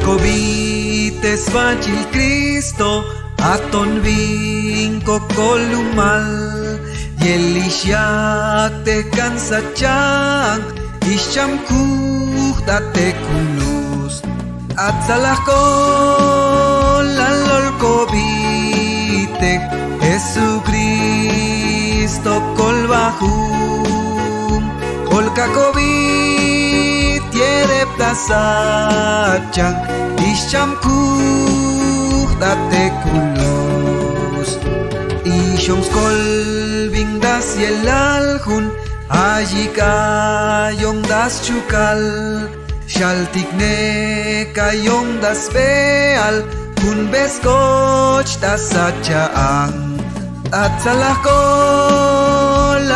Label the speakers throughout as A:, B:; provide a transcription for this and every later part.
A: Cobites Vangil Cristo aton vinco columal Yelishiak te cansa chang Isham date kulus Atzalakol alol cobite Jesucristo colbajum Olka cobit yere ptasachang Isham date kulus Ishons kol vindas yelalhun Allí cayón das chukal Shaltikne cayón das beal Kun beskoch das achang Atzalakol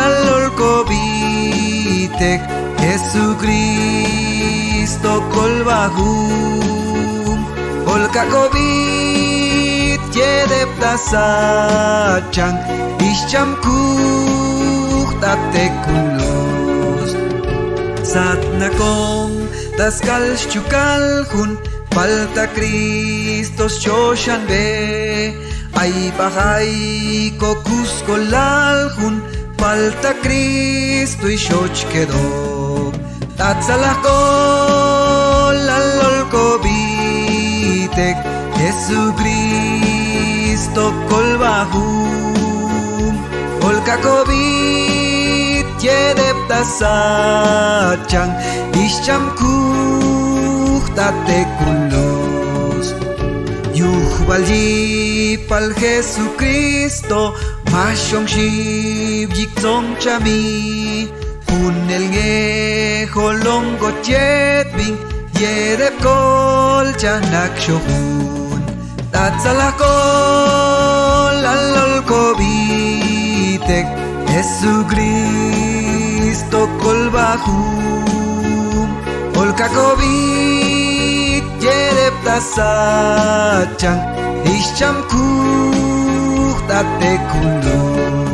A: alol kobitek Jesucristo kolbahum Olka kobit yedep das achang Ishcham date kulos Satnakong das kal chukal hun Falta Cristos shoshan be Ay bahay kokus kolal hun Falta Cristo y shoch quedó Tatzalakol alol kobitek Jesucristo kolbahum Olka kobit yedep tasachang Ishcham date kulos Yuhbalji pal Jesucristo Mashong shib yikzong chami Hunel nge holongo jetbing Yedep kol chanak shohun Tatzalakol alol kobitek Jesucristo kolbahum Olka kobit yedep tasachang Ishcham date kulos